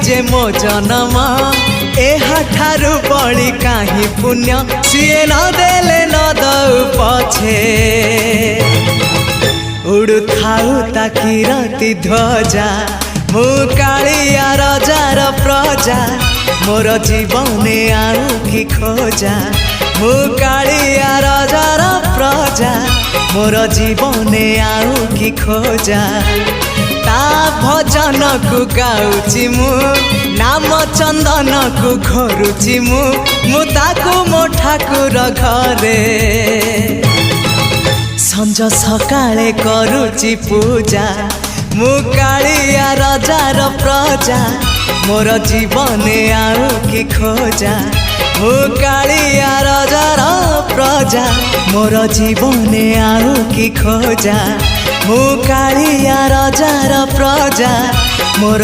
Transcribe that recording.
जे मो जन्म एहाठारु बड़ी काहे पुण्य सिए न देले न दउ पछे उड़ु थाउ ताकि राति ध्वजा मु कालिया रजार प्रजा मोर जीवने आउ कि खोजा मु कालिया रजार प्रजा मोर जीवने आउ कि खोजा ता भजन को गाउची मु नाम चंदन को घरुची मु ताकू मो ठाकुर घरे संज सकाळे करुची पूजा मु कालिया रजार प्रजा मोर जीवने आउ कि खोजा मु कालिया रजार प्रजा मोर जीवने आउ कि खोजा मु कालिया रजार प्रजा मोर